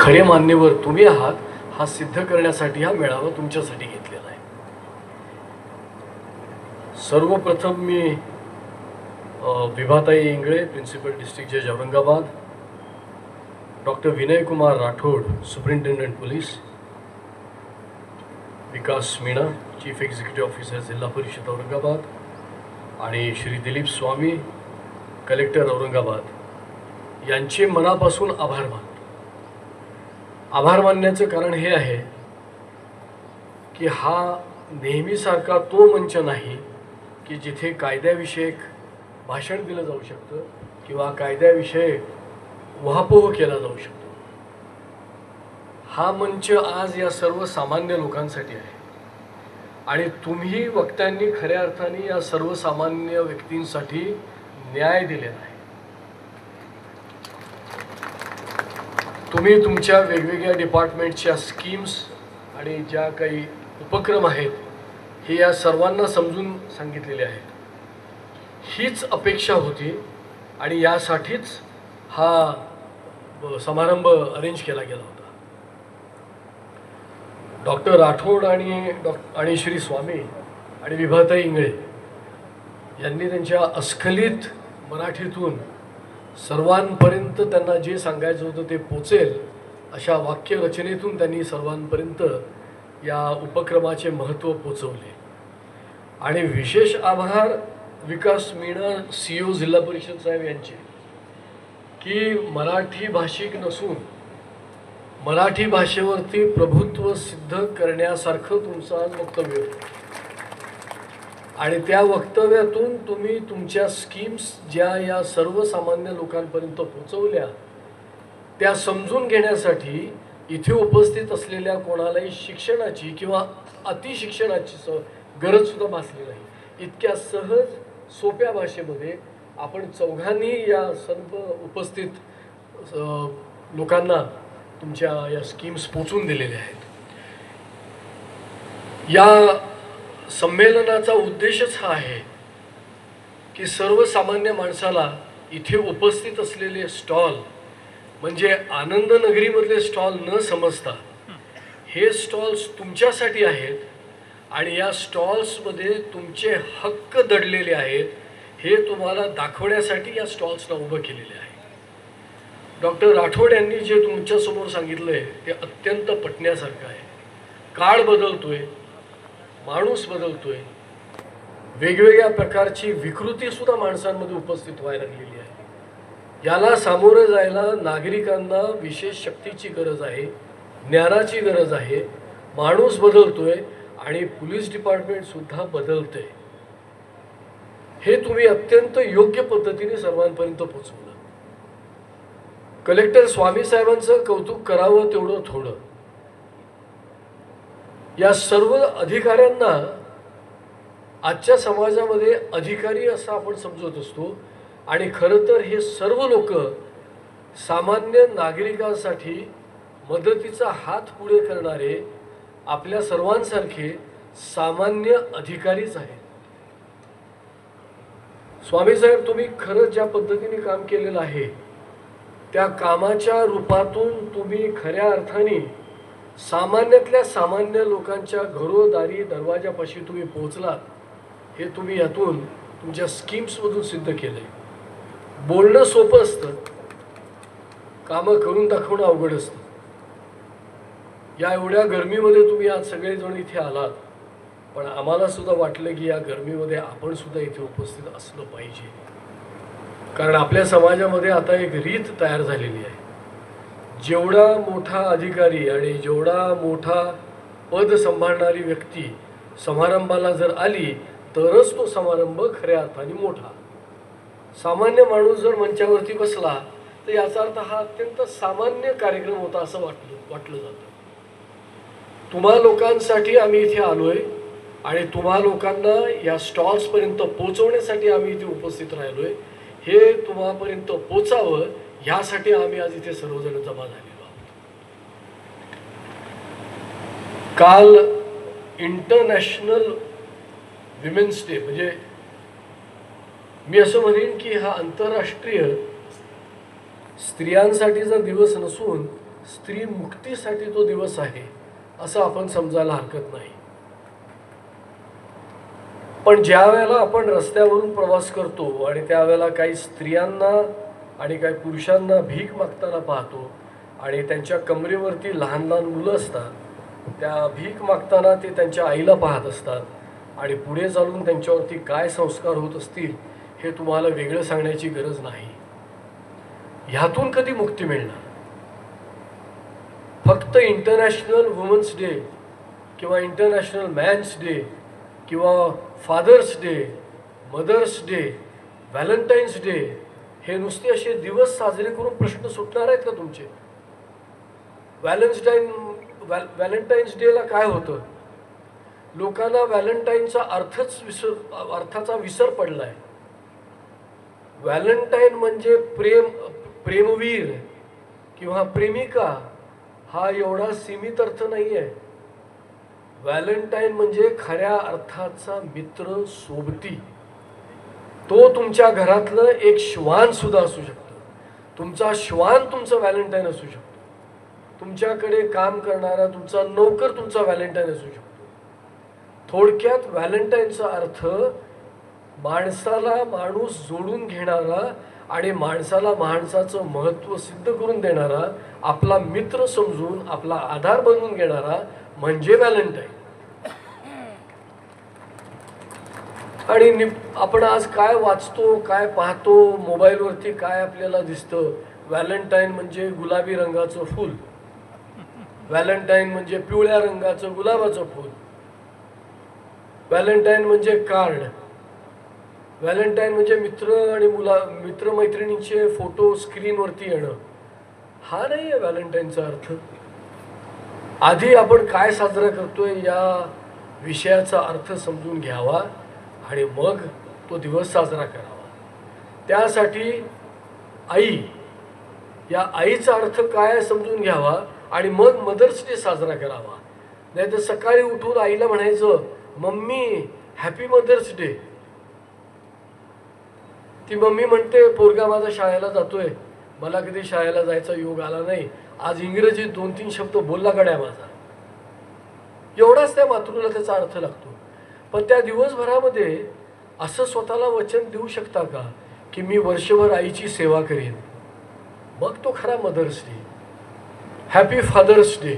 खरे मान्यवर तुम्ही आहात हा सिद्ध करण्यासाठी हा मेळावा तुमच्यासाठी घेतलेला आहे। सर्वप्रथम मी विभाताई इंगळे, प्रिन्सिपल डिस्ट्रिक्ट जज Aurangabad, doctor Vinay Kumar Rathod, superintendent police, Vikas Meena, chief executive officer, Zilla Parishad Aurangabad, आणि श्री दिलीप स्वामी, कलेक्टर औरंगाबाद यांचे मनापासून आभार मानतो। आभार मानण्याचं कारण हे आहे की हा नेहमीसारखा तो मंच नाही की जिथे कायद्याविषयक भाषण दिलं जाऊ शकतं किंवा कायद्याविषयक उहापोह केला जाऊ शकतो। हा मंच आज या सर्वसामान्य लोकांसाठी आहे आणि तुम्ही वक्त्यांनी खऱ्या अर्थाने या सर्वसामान्य व्यक्तींसाठी न्याय दिलेला आहे। तुम्ही तुमच्या वेगवेगळ्या डिपार्टमेंटच्या स्कीम्स आणि ज्या काही उपक्रम आहेत हे या सर्वांना समजून सांगितलेले आहेत। हीच अपेक्षा होती आणि यासाठीच हा समारंभ अरेंज केला गेला होता। डॉक्टर राठोड आणि श्री स्वामी आणि विभाताई इंगळे यांनी त्यांच्या अस्खलित मराठीतून सर्वांपर्यंत त्यांना जे सांगायचं होतं ते पोचेल अशा वाक्यरचनेतून त्यांनी सर्वांपर्यंत या उपक्रमाचे महत्त्व पोचवले। आणि विशेष आभार विकास मीणा, CEO जिल्हा परिषद साहेब यांचे, की मराठी भाषिक नसून मराठी भाषेवरती प्रभुत्व सिद्ध करण्यासारखं तुमचं आज वक्तव्य होतं आणि त्या वक्तव्यातून तुम्ही तुमच्या स्कीम्स ज्या या सर्वसामान्य लोकांपर्यंत पोहोचवल्या त्या समजून घेण्यासाठी इथे उपस्थित असलेल्या कोणालाही शिक्षणाची किंवा अतिशिक्षणाची गरज सुद्धा भासली नाही। इतक्या सहज सोप्या भाषेमध्ये आपण चौघांनी या सर्व उपस्थित लोकांना तुमच्या या स्कीम्स पोचवून दिलेल्या आहेत। या संमेलनाचा उद्देशच हा आहे की सर्वसामान्य माणसाला इथे उपस्थित असलेले स्टॉल म्हणजे आनंदनगरीमधले स्टॉल न समजता हे स्टॉल्स तुमच्यासाठी आहेत आणि या स्टॉल्समध्ये तुमचे हक्क दडलेले आहेत हे तुम्हाला दाखवण्यासाठी या स्टॉल्सला उभं केलेले आहे। डॉक्टर राठोड यांनी जे तुमच्यासमोर सांगितलंय ते अत्यंत पटण्यासारखं आहे। काळ बदलतोय, माणूस बदलतोय, वेगवेगळ्या प्रकारची विकृती सुद्धा माणसांमध्ये उपस्थित व्हायला लागलेली आहे। याला सामोरं जायला नागरिकांना विशेष शक्तीची गरज आहे, ज्ञानाची गरज आहे। माणूस बदलतोय आणि पोलीस डिपार्टमेंट सुद्धा बदलतंय। हे तुम्ही अत्यंत योग्य पद्धतीने सर्वांपर्यंत पोहोचवलं। कलेक्टर स्वामी साहेबांचं कौतुक करावं तेवढं थोडं। या सर्व अधिकाऱ्यांना आजच्या समाजामध्ये अधिकारी असं आपण समजत असतो आणि खरं तर हे सर्व लोक सामान्य नागरिकांसाठी मदतीचा हात पुढे करणारे आपल्या सर्वांसारखे सामान्य अधिकारीच आहेत। स्वामी साहेब, तुम्ही खरं ज्या पद्धतीने काम केलेलं आहे त्या कामाच्या रूपातून तुम्ही खऱ्या अर्थाने सामान्यातल्या सामान्य लोकांच्या घरोदारी दरवाजापाशी तुम्ही पोहोचलात हे तुम्ही यातून तुमच्या स्कीम्समधून सिद्ध केलंय। बोलणं सोपं असतं, कामं करून दाखवणं अवघड असतं। या एवढ्या गरमीमध्ये तुम्ही आज सगळेजण इथे आलात, पण आम्हाला सुद्धा वाटलं की या गरमीमध्ये आपण सुद्धा इथे उपस्थित असलं पाहिजे, कारण आपल्या समाजामध्ये आता एक रीत तयार झालेली आहे। जेवढा मोठा अधिकारी आणि जेवढा मोठा पद सांभाळणारी व्यक्ती समारंभाला जर आली तरच तो समारंभ खऱ्या अर्थाने मोठा। सामान्य माणूस जर मंचावरती बसला तर याचा अर्थ हा अत्यंत सामान्य कार्यक्रम होता असं वाटलं जातं। तुम्हा लोकांसाठी आम्ही इथे आलोय आणि तुम्हा लोकांना या स्टॉल्स पर्यंत पोहोचवण्यासाठी आम्ही इथे उपस्थित राहिलोय। हे तुम्हापर्यंत पोचावं यासाठी आम्ही आज इथे सर्वजण जमा झालेलो आहोत। काल इंटरनॅशनल विमेन्स डे, म्हणजे मी असं म्हणेन की हा आंतरराष्ट्रीय स्त्रियांसाठीचा दिवस नसून स्त्री मुक्तीसाठी तो दिवस आहे असं आपण समजायला हरकत नाही. पण ज्या वेळेला आपण रस्त्यावरून प्रवास करतो आणि त्यावेळेला काही स्त्रियांना आणि काही पुरुषांना भीक मागताना पाहतो आणि त्यांच्या कमरेवरती लहान लहान मुलं असतात, त्या भीक मागताना ते त्यांच्या आईला पाहत असतात आणि पुढे चालून त्यांच्यावरती काय संस्कार होत असतील हे तुम्हाला वेगळं सांगण्याची गरज नाही. ह्यातून कधी मुक्ती मिळणार? फक्त इंटरनॅशनल वुमन्स डे किंवा इंटरनॅशनल मॅन्स डे किंवा father's day, mother's day, valentine's day हे नुसते असे दिवस साजरे करून प्रश्न सुटणार आहेत का तुमचे? व्हॅलेंटाईन्स डेला काय होतं? लोकांना व्हॅलेंटाईनचा अर्थाचा विसर पडलाय. व्हॅलेंटाईन म्हणजे प्रेमवीर किंवा प्रेमिका हा एवढा सीमित अर्थ नाही आहे. व्हॅलेंटाईन म्हणजे खऱ्या अर्थाचा मित्र, सोबती. तो तुमच्या घरातलं एक श्वान सुद्धा असू शकतो. तुमचा श्वान तुमचा व्हॅलेंटाईन असू शकतो. तुमच्याकडे काम करणारा तुमचा नोकर तुमचा व्हॅलेंटाईन असू शकतो. थोडक्यात व्हॅलेंटाईनचा अर्थ माणसाला माणूस जोडून घेणारा आणि माणसाला माणसाचं महत्त्व सिद्ध करून देणारा, आपला मित्र समजून आपला आधार बनवून घेणारा म्हणजे व्हॅलेंटाईन. आणि आपण आज काय वाचतो, काय पाहतो, मोबाईलवरती काय आपल्याला दिसतं? व्हॅलेंटाईन म्हणजे गुलाबी रंगाचं फूल, व्हॅलेंटाईन म्हणजे पिवळ्या रंगाचं गुलाबाचं फूल, व्हॅलेंटाईन म्हणजे कार्ड, व्हॅलेंटाईन म्हणजे मित्रमैत्रिणींचे फोटो स्क्रीनवरती येणं. हा नाही आहे व्हॅलेंटाईनचा अर्थ. आधी आपण काय साजरा करतोय या विषयाचा अर्थ समजून घ्यावा आणि मग तो दिवस साजरा करावा. त्यासाठी आई, या आईचा अर्थ काय समजून घ्यावा आणि मग मदर्स डे साजरा करावा. नाही तर सकाळी उठून आईला म्हणायचं, मम्मी हॅपी मदर्स डे. ती मम्मी म्हणते, पोरगा माझा शाळेला जातोय, मला कधी शाळेला जायचा योग आला नाही, आज इंग्रजीत 2-3 शब्द बोलला गड्या माझा. एवढाच त्या मातृला त्याचा अर्थ लागतो. पण त्या दिवसभरामध्ये असं स्वतःला वचन देऊ शकता का की मी वर्षभर आईची सेवा करेन? मग तो खरा mother's day. Happy father's day.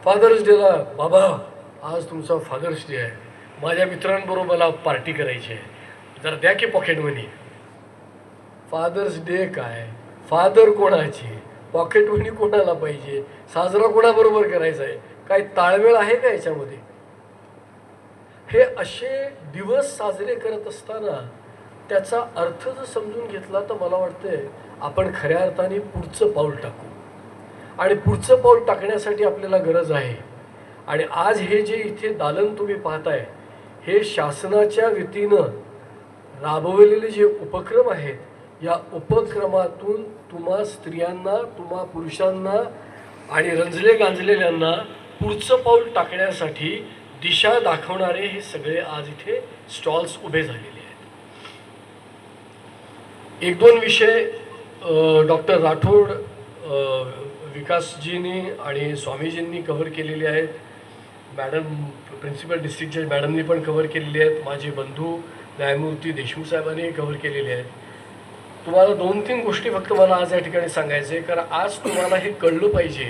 Father's डेला, बाबा आज तुमचा फादर्स डे आहे, माझ्या मित्रांबरोबर मला पार्टी करायची आहे, जर द्या की पॉकेट मनी. फादर्स डे काय? फादर कोणाची, पॉकेट मनी कोणाला पाहिजे, साजरा कोणाबरोबर करायचा आहे? काय ताळमेळ आहे का याच्यामध्ये? हे असे दिवस साजरे करत असताना त्याचा अर्थ जर समजून घेतला तर मला वाटतंय आपण खऱ्या अर्थाने पुढचं पाऊल टाकू. आणि पुढचं पाऊल टाकण्यासाठी आपल्याला गरज आहे. आणि आज हे जे इथे दालन तुम्ही पाहताय, हे शासनाच्या वतीनं राबवलेले जे उपक्रम आहेत, या उपक्रमातून तुम्हा स्त्रियांना, तुम्हा पुरुषांना आणि रंजले गांजलेल्यांना पुढचं पाऊल टाकण्यासाठी दिशा दाखवणारे हे सगळे आज इथे स्टॉल्स उभे झालेले आहेत. 1-2 विषय डॉक्टर राठोड, विकासजींनी आणि स्वामीजींनी कव्हर केलेले आहेत. मॅडम प्रिन्सिपल डिस्ट्रिक्ट जज मॅडमनी पण कव्हर केलेले आहेत. माझे बंधू न्यायमूर्ती देशमुख साहेबांनी कव्हर केलेले आहेत. तुम्हाला 2-3 गोष्टी फक्त मला आज या ठिकाणी सांगायचं आहे, कारण आज तुम्हाला हे कळलं पाहिजे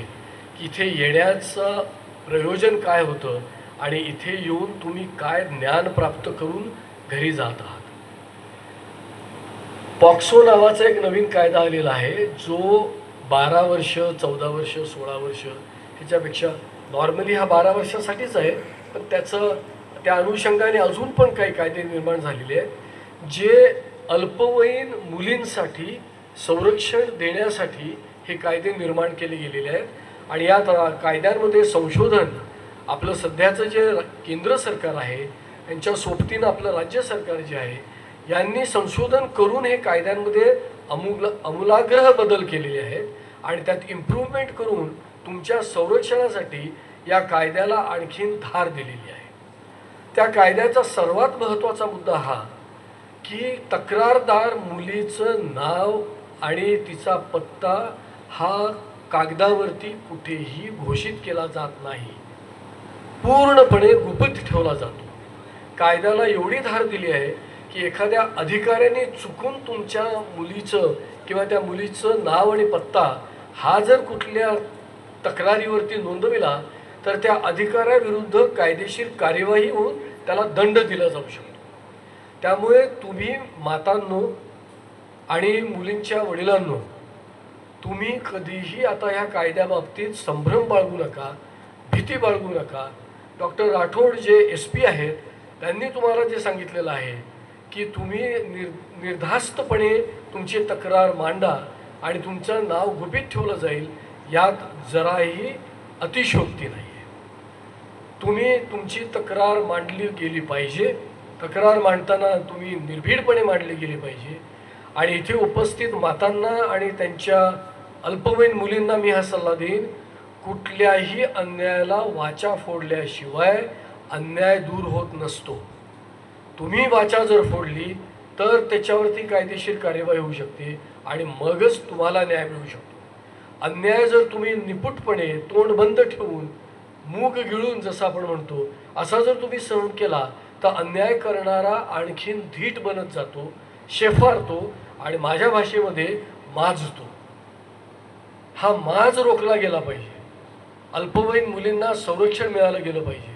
की इथे येण्याचं प्रयोजन काय होतं आणि इथे येऊन तुम्ही काय ज्ञान प्राप्त करून घरी जात आहात. पॉक्सो नावाचा एक नवीन कायदा आलेला आहे, जो 12 वर्ष, 14 वर्ष, 16 वर्ष ह्याच्यापेक्षा, नॉर्मली हा 12 वर्षासाठीच आहे, पण त्या अनुषंगाने अजून पण काही कायदे निर्माण झालेले आहेत जे अल्पवयीन मुलींसाठी संरक्षण देण्यासाठी हे कायदे निर्माण केले गेलेले आहेत. आणि या कायद्यांमध्ये संशोधन आपलं सध्याचं जे केंद्र सरकार आहे यांच्या सोबतीनं आपलं राज्य सरकार जे आहे यांनी संशोधन करून हे कायद्यांमध्ये आमूलाग्र बदल केलेले आहेत आणि त्यात इम्प्रूव्हमेंट करून तुमच्या संरक्षणासाठी या कायद्याला आणखीन धार दिलेली आहे. त्या कायद्याचा सर्वात महत्त्वाचा मुद्दा हा की तक्रारदार मुलीचं नाव आणि तिचा पत्ता हा कागदावरती कुठेही घोषित केला जात नाही, पूर्णपणे गुपित ठेवला जातो. कायद्याला एवढी धार दिली आहे की एखाद्या अधिकाऱ्याने चुकून तुमच्या मुलीचं किंवा त्या मुलीचं नाव आणि पत्ता हा जर कुठल्या तक्रारीवरती नोंदविला तर त्या अधिकाऱ्याविरुद्ध कायदेशीर कार्यवाही होऊन त्याला दंड दिला जाऊ शकतो. त्यामुळे तुम्ही मातांनो आणि मुलींच्या वडिलांनो, तुम्ही कधीही आता ह्या कायद्याबाबतीत संभ्रम बाळगू नका, भीती बाळगू नका. डॉक्टर राठोड जे SP आहेत त्यांनी तुम्हाला जे सांगितलेलं आहे की तुम्ही निर्धास्तपणे तुमची तक्रार मांडा आणि तुमचं नाव गुपित ठेवलं जाईल, यात जराही अतिशयोक्ती नाही आहे. तुम्ही तुमची तक्रार मांडली गेली पाहिजे. तक्रार मांडताना तुम्ही निर्भीडपणे मांडली गेली पाहिजे. आणि इथे उपस्थित मातांना आणि त्यांच्या अल्पवयीन मुलींना मी हा सल्ला देईन, कुठल्याही अन्यायाला वाचा फोडल्याशिवाय अन्याय दूर होत नसतो. तुम्ही वाचा जर फोडली तर त्याच्यावरती कायदेशीर कार्यवाही होऊ शकते आणि मगच तुम्हाला न्याय मिळू शकतो. अन्याय जर तुम्ही निपुटपणे तोंड बंद ठेवून मूग गिळून जसं आपण म्हणतो असा जर तुम्ही सहन केला तर अन्याय करणारा आणखीन धीट बनत जातो, शेफारतो आणि माझ्या भाषेमध्ये माजतो. हा माज रोखला गेला पाहिजे. अल्पवयीन मुलींना संरक्षण मिळालं गेलं पाहिजे.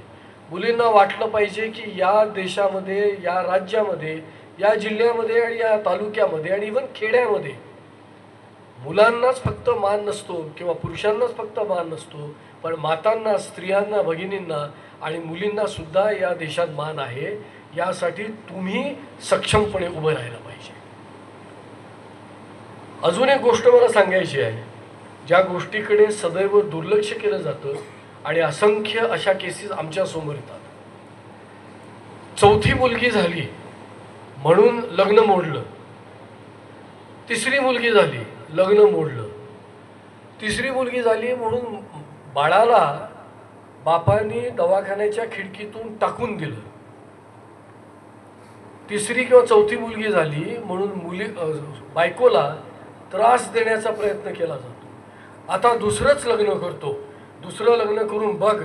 मुलींना वाटलं पाहिजे की या देशामध्ये, या राज्यामध्ये, या जिल्ह्यामध्ये आणि या तालुक्यामध्ये आणि इव्हन खेड्यामध्ये मुलांनाच फक्त मान नसतो किंवा पुरुषांनाच फक्त मान नसतो, पण मातांना, स्त्रियांना, भगिनींना आणि मुलींना सुद्धा या देशात मान आहे. यासाठी तुम्ही सक्षमपणे उभं राहायला पाहिजे. अजून एक गोष्ट मला सांगायची आहे, ज्या गोष्टीकडे सदैव दुर्लक्ष केलं जातं आणि असंख्य अशा केसेस आमच्या समोर येतात. चौथी मुलगी झाली म्हणून लग्न मोडलं, तिसरी मुलगी झाली लग्न मोडलं, तिसरी मुलगी झाली म्हणून बाळाला बापांनी दवाखान्याच्या खिडकीतून टाकून दिलं, तिसरी किंवा चौथी मुलगी झाली म्हणून बायकोला त्रास देण्याचा प्रयत्न केला जातो. आता दुसरंच लग्न करतो, दुसरं लग्न करून बघ,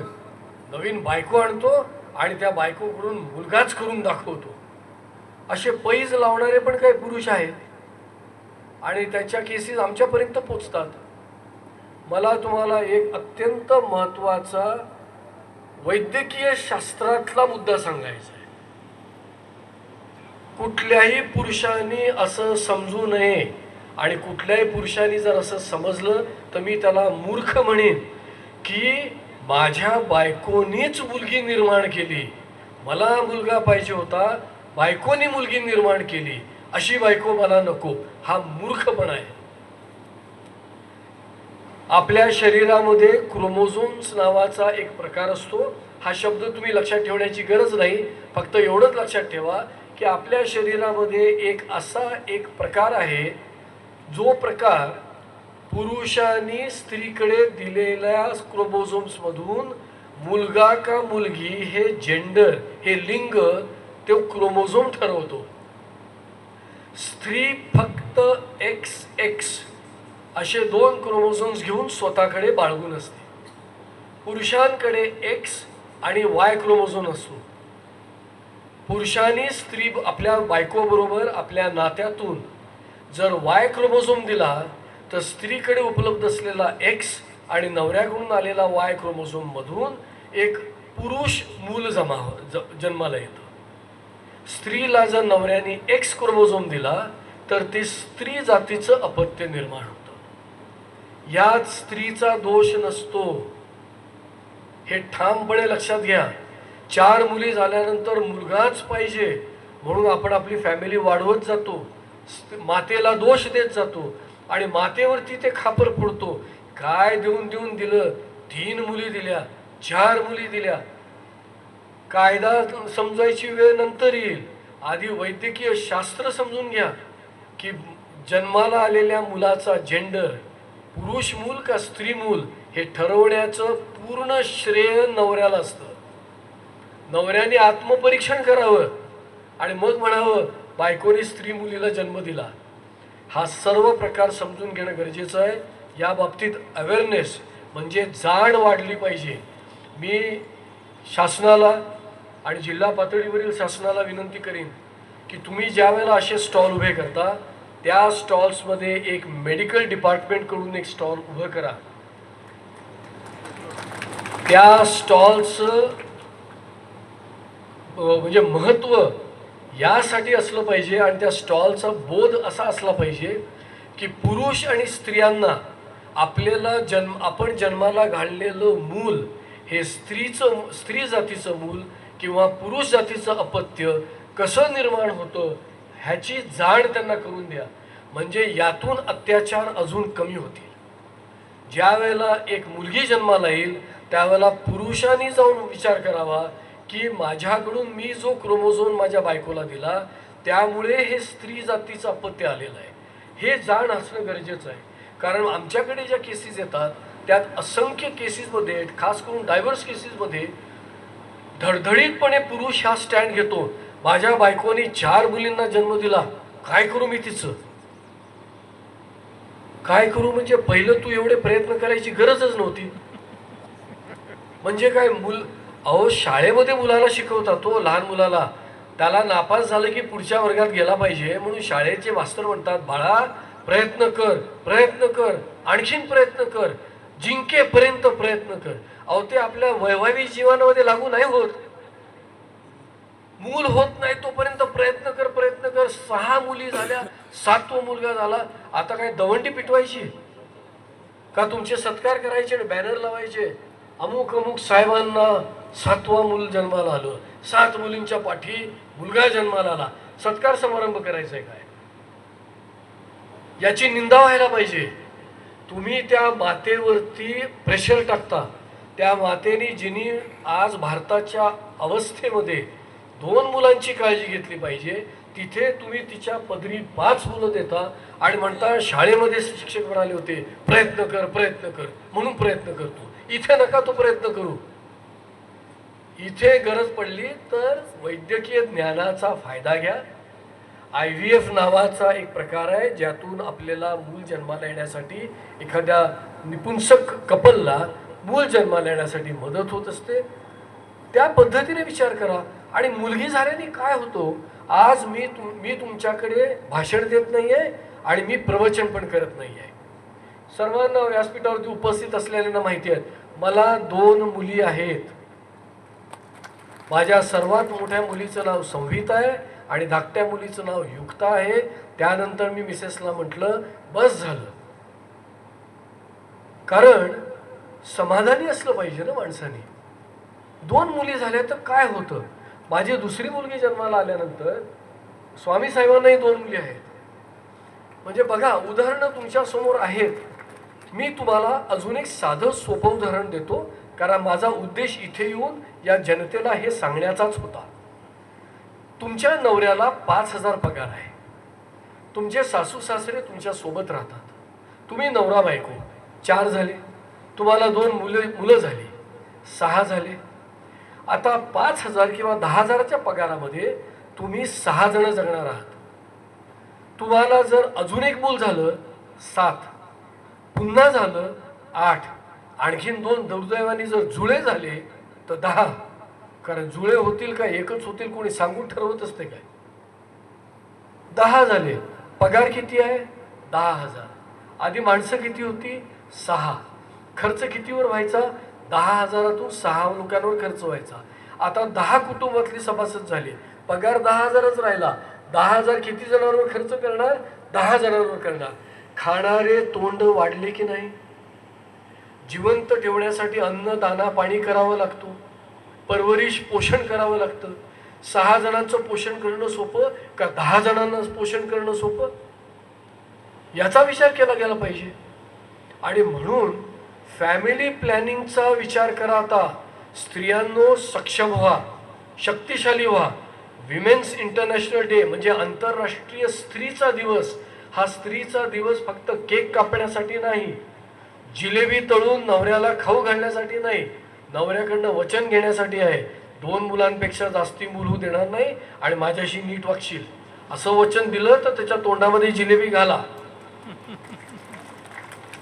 नवीन बायको आणतो आणि त्या बायकोकडून मुलगाच करून दाखवतो. असे पैज लावणारे पण काही पुरुष आहेत आणि त्याच्या केसेस आमच्यापर्यंत पोचतात. मला तुम्हाला एक अत्यंत महत्त्वाचा वैद्यकीय शास्त्रातला मुद्दा सांगायचा आहे. कुठल्याही पुरुषाने असं समजू नये आणि कुठल्याही पुरुषाने जर असं समजलं तर मी त्याला मूर्ख म्हणेन की माझ्या बायकोनीच मुलगी निर्माण केली, मला मुलगा पाहिजे होता, बायकोनी मुलगी निर्माण केली, अशी बायको मला नको. हा मूर्खपणा आहे. आपल्या शरीरामध्ये क्रोमोझोम्स नावाचा एक प्रकार असतो. हा शब्द तुम्ही लक्षात ठेवण्याची गरज नाही, फक्त एवढंच लक्षात ठेवा की आपल्या शरीरामध्ये असा एक प्रकार आहे जो प्रकार पुरुषांनी स्त्रीकडे दिलेल्या क्रोमोझोम्समधून मुलगा का मुलगी हे जेंडर, हे लिंग, ते क्रोमोझोम ठरवतो. स्त्री फक्त XX असे 2 क्रोमोझोम्स घेऊन स्वतःकडे बाळगून असते. पुरुषांकडे X आणि Y क्रोमोझोम असतो. पुरुषांनी स्त्री आपल्या बायकोबरोबर आपल्या नात्यातून जर Y क्रोमोझोम दिला तर स्त्रीकडे उपलब्ध असलेला X आणि नवऱ्याकडून आलेला Y क्रोमोझोम मधून एक पुरुष मूल जन्माला येतं. स्त्रीला जर नवऱ्याने X क्रोमोझोम दिला तर ते स्त्री जातीचं अपत्य निर्माण होतं. यात स्त्रीचा दोष नसतो, हे ठामपणे लक्षात घ्या. 4 मुली झाल्यानंतर मुलगाच पाहिजे म्हणून आपण आपली फॅमिली वाढवत जातो, मातेला दोष देत जातो आणि मातेवरती ते खापर फोडतो. काय देऊन देऊन दिलं, 3 मुली दिल्या, 4 मुली दिल्या. कायदा समजायची वेळ नंतर येईल, आधी वैद्यकीय शास्त्र समजून घ्या की जन्माला आलेल्या मुलाचा जेंडर पुरुष मूल का स्त्री मूल हे ठरवण्याचं पूर्ण श्रेय नवऱ्याला असतं. नवऱ्याने आत्मपरीक्षण करावं आणि मग म्हणावं बायकोने स्त्री मुलीला जन्म दिला. हा सर्व प्रकार समजून घेणं गरजेचं आहे. या बाबतीत अवेअरनेस म्हणजे जाण वाढली पाहिजे. मी शासनाला आणि जिल्हा पातळीवरील शासनाला विनंती करीन की तुम्ही ज्या वेळेला असे स्टॉल उभे करता त्या स्टॉल्समध्ये एक मेडिकल डिपार्टमेंटकडून एक स्टॉल उभं करा. त्या स्टॉलचं म्हणजे महत्त्व यासाठी असलं पाहिजे आणि त्या स्टॉलचा बोध असा असला पाहिजे की पुरुष आणि स्त्रियांना आपण जन्माला घाललेलं मूल हे स्त्री जातीचं मूल किंवा पुरुष जातीचं अपत्य कसं निर्माण होतं ह्याची जाण त्यांना करून द्या. म्हणजे यातून अत्याचार अजून कमी होतील. ज्या वेळेला एक मुलगी जन्माला येईल त्यावेळेला पुरुषांनी जाऊन विचार करावा की माझ्याकडून मी जो क्रोमोझोम माझ्या बायकोला दिला त्यामुळे हे स्त्री जातीचं अपत्य आलेलं आहे. हे जाण असणं गरजेचं आहे. कारण आमच्याकडे ज्या केसेस येतात त्यात असंख्य केसेसमध्ये खास करून डायव्हर्स केसेसमध्ये धडधडीतपणे पुरुष हा स्टँड घेतो, माझ्या बायकोने 4 मुलींना जन्म दिला, काय करू मी तिचं. काय करू म्हणजे पहिलं तू एवढे प्रयत्न करायची गरजच नव्हती. म्हणजे काय अहो शाळेमध्ये मुलाला शिकवतात, तो लहान मुलाला त्याला नापास झालं की पुढच्या वर्गात गेला पाहिजे म्हणून शाळेचे मास्तर म्हणतात बाळा प्रयत्न कर प्रयत्न कर आणखीन प्रयत्न कर जिंकेपर्यंत प्रयत्न कर. अहो ते आपल्या वैवाहिक जीवनामध्ये लागू नाही होत. मूल होत नाही तोपर्यंत प्रयत्न कर प्रयत्न कर. 6 मुली झाल्या 7वा मुलगा झाला, आता काय दवंडी पिटवायची का तुमचे सत्कार करायचे आणि बॅनर लावायचे अमुक अमुक साहेबांना 7वा मूल जन्माला आलं, 7 मुलींच्या पाठी मुलगा जन्माला आला, सत्कार समारंभ करायचा आहे काय. याची निंदा व्हायला पाहिजे. तुम्ही त्या मातेवरती प्रेशर टाकता. त्या मातेने जिनी आज भारताच्या अवस्थेमध्ये 2 मुलांची काळजी घेतली पाहिजे तिथे तुम्ही तिच्या पदरी 5 मुलं देता आणि म्हणता शाळेमध्ये शिक्षक म्हणाले होते प्रयत्न कर म्हणून प्रयत्न करतो. इथे नका तो प्रयत्न करू. इथे गरज पडली तर वैद्यकीय ज्ञानाचा फायदा घ्या. IVF नावाचा एक प्रकार आहे ज्यातून आपल्याला मूल जन्माला येण्यासाठी एखाद्या निपुंसक कपलला मूल जन्माला येण्यासाठी मदत होत असते. त्या पद्धतीने विचार करा. आणि मुलगी झाल्याने काय होतो, आज मी तुमच्याकडे भाषण देत नाहीये आणि मी प्रवचन पण करत नाहीये. सर्वांना व्यासपीठावरती उपस्थित असलेल्यांना माहिती आहे मला 2 मुली आहेत. माझ्या सर्वात मोठ्या मुलीचं नाव संहिता आहे आणि धाकट्या मुलीचं नाव युक्ता आहे. त्यानंतर मी मिसेसला म्हटलं बस झालं. कारण समाधानी असलं पाहिजे ना माणसाने. 2 मुली झाल्या तर काय होतं. माझी दुसरी मुलगी जन्माला आल्यानंतर स्वामी साहेबांनाही 2 मुली आहेत. म्हणजे बघा उदाहरणं तुमच्या समोर आहेत. मी तुम्हाला अजून एक साधं सोपं उदाहरण देतो कारण माझा उद्देश इथे येऊन या जनतेला हे सांगण्याचाच होता. तुमच्या नवऱ्याला 5,000 पगार आहे. तुमचे सासू सासरे तुमच्या सोबत राहतात. तुम्ही नवरा बायको 4 झाले. तुम्हाला 2 मुलं झाली 6 झाले. आता 5,000 किंवा 10,000च्या पगारामध्ये तुम्ही 6 जण जगणार आहात. तुम्हाला जर अजून एक मूल झालं 7, पुन्हा झालं 8, आणखीन 2 दुर्दैवाने जर जुळे झाले तर 10. कारण जुळे होतील का एकच होतील कोणी सांगून ठरवत असते काय. 10 झाले. पगार किती आहे 10,000. आधी माणसं किती होती 6. खर्च कितीवर व्हायचा 10,000तून 6 लोकांवर खर्च व्हायचा. आता 10 कुटुंबातली सभासद झाले. पगार 10,000च राहिला. 10,000 किती जणांवर खर्च करणार 10 जणांवर करणार. खाणारे तोंड वाढले की नाही. जिवंत ठेवण्यासाठी अन्न दाना पाणी करावं लागतो. परवरिश पोषण करावं लागतं. 6 जणांचं पोषण करणं सोपं का 10 जणांना पोषण करणं सोपं याचा विचार केला गेला पाहिजे. आणि म्हणून फॅमिली प्लॅनिंगचा विचार करा. आता स्त्रियांनो सक्षम व्हा, शक्तिशाली व्हा. विमेन्स इंटरनॅशनल डे म्हणजे आंतरराष्ट्रीय स्त्रीचा दिवस. हा स्त्रीचा दिवस फक्त केक कापण्यासाठी नाही, जिलेबी तळून नवऱ्याला खाऊ घालण्यासाठी नाही, नवऱ्याकडनं वचन घेण्यासाठी आहे. 2 मुलांपेक्षा जास्ती मूल होऊ देणार नाही आणि माझ्याशी नीट वागशील असं वचन दिलं तर त्याच्या तोंडामध्ये जिलेबी घाला.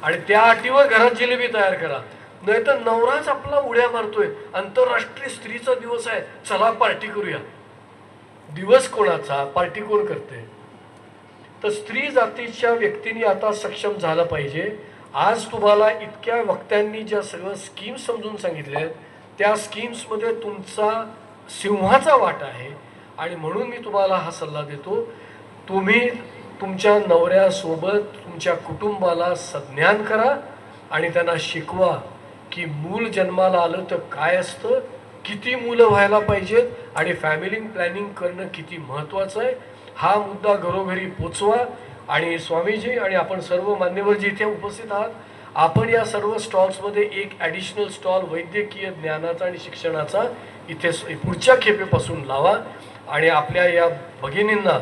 आणि त्या अटीवर घरात जिलेबी तयार करा. नाही तर नवराच आपला उड्या मारतोय, आंतरराष्ट्रीय स्त्रीचा दिवस आहे, चला पार्टी करूया. दिवस कोणाचा, पार्टी कोण करते? तर स्त्री जातीच्या व्यक्तींनी आता सक्षम झालं पाहिजे. आज तुम्हाला इतक्या वक्त्यांनी ज्या सगळं स्कीम्स समजून सांगितल्या आहेत, त्या स्कीम्समध्ये तुमचा सिंहाचा वाटा आहे. आणि म्हणून मी तुम्हाला हा सल्ला देतो, तुम्ही तुमच्या नवऱ्यासोबत तुमच्या कुटुंबाला सज्ञान करा आणि त्यांना शिकवा की मूल जन्माला आलं तर काय असतं, किती मुलं व्हायला पाहिजेत आणि फॅमिली प्लॅनिंग करणं किती महत्त्वाचं आहे. हा मुद्दा घरोघरी पोचवा. आणि स्वामीजी आणि आपण सर्व मान्यवर जे इथे उपस्थित आहात, आपण या सर्व स्टॉल्समध्ये एक ॲडिशनल स्टॉल वैद्यकीय ज्ञानाचा आणि शिक्षणाचा इथे पुढच्या खेपेपासून लावा. आणि आपल्या या भगिनींना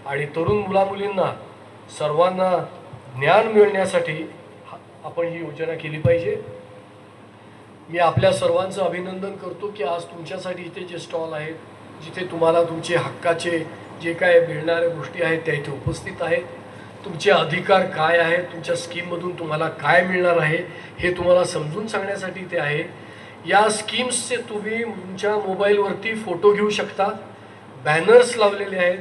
आणि तरुण मुलामुलींना सर्वांना ज्ञान मिळण्यासाठी आपण ही योजना केली पाहिजे. मी आपल्या सर्वांचं अभिनंदन करतो की आज तुमच्यासाठी इथे जे स्टॉल आहेत, जिथे तुम्हाला तुमचे हक्काचे जे काय मिळणाऱ्या गोष्टी आहेत त्या इथे उपस्थित आहेत. तुमचे अधिकार काय आहेत, तुमच्या स्कीममधून तुम्हाला काय मिळणार आहे हे तुम्हाला समजून सांगण्यासाठी ते आहे. या स्कीम्सचे तुम्ही तुमच्या मोबाईलवरती फोटो घेऊ शकता. बॅनर्स लावलेले आहेत,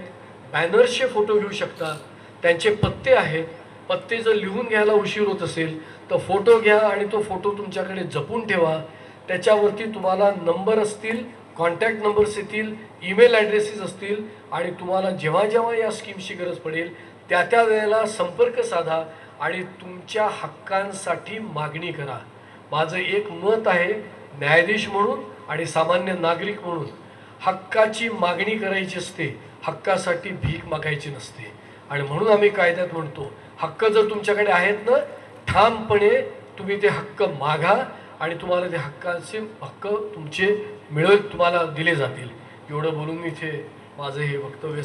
बॅनर्सचे फोटो घेऊ शकता. त्यांचे पत्ते आहेत, पत्ते जर लिहून घ्यायला उशीर होत असेल तर फोटो घ्या आणि तो फोटो तुमच्याकडे जपून ठेवा. त्याच्यावरती तुम्हाला नंबर असतील, कॉन्टॅक्ट नंबर्स येतील, ईमेल ॲड्रेसेस असतील आणि तुम्हाला जेव्हा जेव्हा या स्कीमची गरज पडेल त्या त्या वेळेला संपर्क साधा आणि तुमच्या हक्कांसाठी मागणी करा. माझं एक मत आहे, न्यायाधीश म्हणून आणि सामान्य नागरिक म्हणून, हक्काची मागणी करायची असते, हक्कासाठी भीक मागायची नसते. आणि म्हणून आम्ही कायद्यात म्हणतो, हक्क जर तुमच्याकडे आहेत ना, ठामपणे तुम्ही ते हक्क मागा आणि तुम्हाला ते हक्काचे हक्क तुमचे तुम्हाला दिले जातील. एवढं बोलून इथे माझं हे वक्तव्य